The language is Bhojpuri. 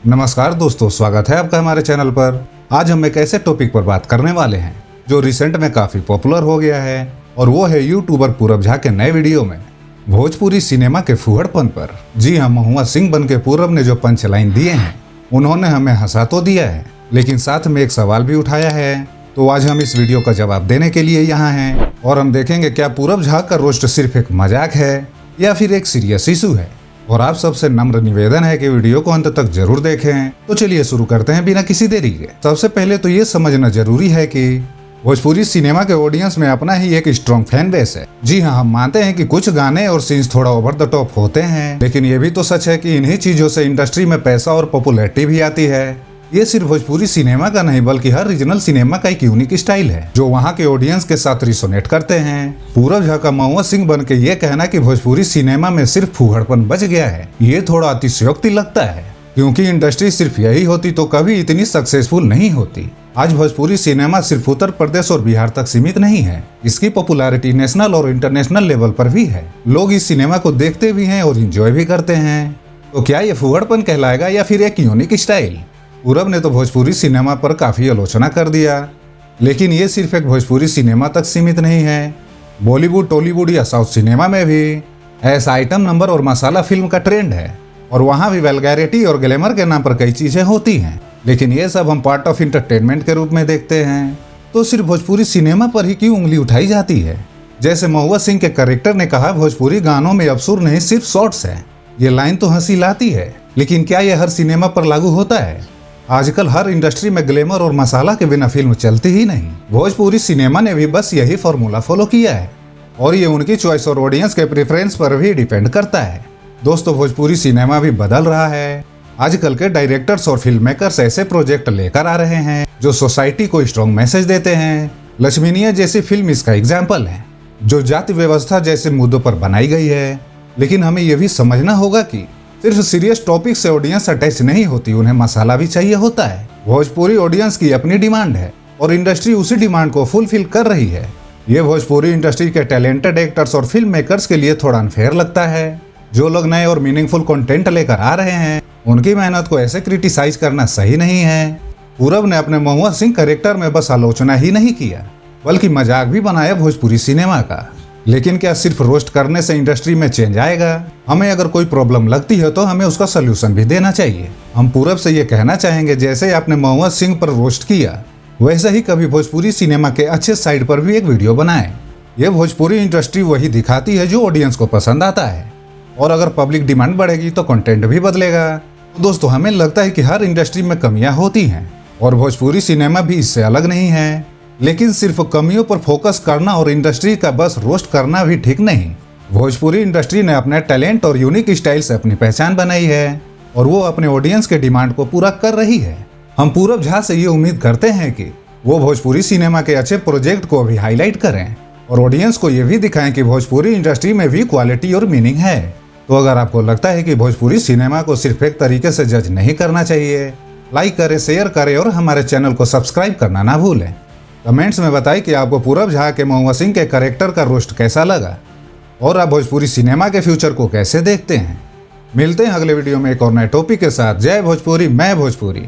नमस्कार दोस्तों, स्वागत है आपका हमारे चैनल पर। आज हम एक ऐसे टॉपिक पर बात करने वाले हैं जो रिसेंट में काफी पॉपुलर हो गया है और वो है यूट्यूबर पूरब झा के नए वीडियो में भोजपुरी सिनेमा के फूहड़पन पर। जी हाँ, महुआ सिंह बन के पूरब ने जो पंच लाइन दिए हैं उन्होंने हमें हंसा तो दिया है, लेकिन साथ में एक सवाल भी उठाया है। तो आज हम इस वीडियो का जवाब देने के लिए यहाँ हैं और हम देखेंगे क्या पूरब झा का रोस्ट सिर्फ एक मजाक है या फिर एक सीरियस इशू है। और आप सबसे नम्र निवेदन है कि वीडियो को अंत तक जरूर देखें। तो चलिए शुरू करते हैं बिना किसी देरी के। सबसे पहले तो ये समझना जरूरी है कि भोजपुरी सिनेमा के ऑडियंस में अपना ही एक स्ट्रॉन्ग फैन बेस है। जी हाँ, हम मानते हैं कि कुछ गाने और सीन्स थोड़ा ओवर द टॉप होते हैं, लेकिन ये भी तो सच है कि इन्हीं चीजों से इंडस्ट्री में पैसा और पॉपुलैरिटी भी आती है। ये सिर्फ भोजपुरी सिनेमा का नहीं बल्कि हर रीजनल सिनेमा का एक यूनिक स्टाइल है जो वहाँ के ऑडियंस के साथ रिसोनेट करते हैं। पूरब झा का महुआ सिंह बन के ये कहना कि भोजपुरी सिनेमा में सिर्फ फूहड़पन बच गया है, ये थोड़ा अतिशयोक्ति लगता है, क्योंकि इंडस्ट्री सिर्फ यही होती तो कभी इतनी सक्सेसफुल नहीं होती। आज भोजपुरी सिनेमा सिर्फ उत्तर प्रदेश और बिहार तक सीमित नहीं है, इसकी पॉपुलैरिटी नेशनल और इंटरनेशनल लेवल पर भी है। लोग इस सिनेमा को देखते भी हैं और इंजॉय भी करते हैं। तो क्या ये फूहड़पन कहलाएगा या फिर एक यूनिक स्टाइल? पूरब ने तो भोजपुरी सिनेमा पर काफी आलोचना कर दिया, लेकिन ये सिर्फ एक भोजपुरी सिनेमा तक सीमित नहीं है। बॉलीवुड, टॉलीवुड या साउथ सिनेमा में भी ऐसा आइटम नंबर और मसाला फिल्म का ट्रेंड है और वहाँ भी वल्गैरिटी और ग्लैमर के नाम पर कई चीजें होती हैं, लेकिन ये सब हम पार्ट ऑफ इंटरटेनमेंट के रूप में देखते हैं। तो सिर्फ भोजपुरी सिनेमा पर ही क्यों उंगली उठाई जाती है? जैसे महुआ सिंह के कैरेक्टर ने कहा, भोजपुरी गानों में अब सुर नहीं सिर्फ शॉर्ट्स है। ये लाइन तो हंसी लाती है, लेकिन क्या ये हर सिनेमा पर लागू होता है? आजकल हर इंडस्ट्री में ग्लैमर और मसाला के बिना फिल्म चलती ही नहीं। भोजपुरी सिनेमा ने भी बस यही फॉर्मूला फॉलो किया है और ये उनकी चॉइस और ऑडियंस के प्रेफरेंस पर भी डिपेंड करता है। दोस्तों, भोजपुरी सिनेमा भी बदल रहा है। आजकल के डायरेक्टर्स और फिल्म मेकर्स ऐसे प्रोजेक्ट लेकर आ रहे हैं जो सोसाइटी को स्ट्रॉन्ग मैसेज देते हैं। लक्ष्मीनिया जैसी फिल्म इसका एग्जाम्पल है, जो जाति व्यवस्था जैसे मुद्दों पर बनाई गई है। लेकिन हमें यह भी समझना होगा कि सिर्फ सीरियस टॉपिक से ऑडियंस अटैच नहीं होती, उन्हें मसाला भी चाहिए होता है। भोजपुरी ऑडियंस की अपनी डिमांड है और इंडस्ट्री उसी डिमांड को फुलफिल कर रही है। ये भोजपुरी इंडस्ट्री के टैलेंटेड एक्टर्स और फिल्म मेकर्स के लिए थोड़ा अनफेयर लगता है। जो लोग नए और मीनिंगफुल कंटेंट लेकर आ रहे हैं उनकी मेहनत को ऐसे क्रिटिसाइज करना सही नहीं है। पूरब ने अपने महुआ सिंह कैरेक्टर में बस आलोचना ही नहीं किया बल्कि मजाक भी बनाया भोजपुरी सिनेमा का। लेकिन क्या सिर्फ रोस्ट करने से इंडस्ट्री में चेंज आएगा? हमें अगर कोई प्रॉब्लम लगती है तो हमें उसका सोल्यूशन भी देना चाहिए। हम पूरब से ये कहना चाहेंगे, जैसे आपने महुआ सिंह पर रोस्ट किया वैसे ही कभी भोजपुरी सिनेमा के अच्छे साइड पर भी एक वीडियो बनाएं। ये भोजपुरी इंडस्ट्री वही दिखाती है जो ऑडियंस को पसंद आता है, और अगर पब्लिक डिमांड बढ़ेगी तो कंटेंट भी बदलेगा। तो दोस्तों, हमें लगता है कि हर इंडस्ट्री में कमियां होती हैं और भोजपुरी सिनेमा भी इससे अलग नहीं है, लेकिन सिर्फ कमियों पर फोकस करना और इंडस्ट्री का बस रोस्ट करना भी ठीक नहीं। भोजपुरी इंडस्ट्री ने अपने टैलेंट और यूनिक स्टाइल से अपनी पहचान बनाई है और वो अपने ऑडियंस के डिमांड को पूरा कर रही है। हम पूरब झा से ये उम्मीद करते हैं कि वो भोजपुरी सिनेमा के अच्छे प्रोजेक्ट को भी हाईलाइट करें और ऑडियंस को ये भी दिखाएं कि भोजपुरी इंडस्ट्री में भी क्वालिटी और मीनिंग है। तो अगर आपको लगता है कि भोजपुरी सिनेमा को सिर्फ एक तरीके से जज नहीं करना चाहिए, लाइक करें, शेयर करें और हमारे चैनल को सब्सक्राइब करना ना भूलें। कमेंट्स में बताएं कि आपको पूरब झा के महुआ सिंह के कैरेक्टर का रोस्ट कैसा लगा और आप भोजपुरी सिनेमा के फ्यूचर को कैसे देखते हैं। मिलते हैं अगले वीडियो में एक और नए टॉपिक के साथ। जय भोजपुरी, मैं भोजपुरी।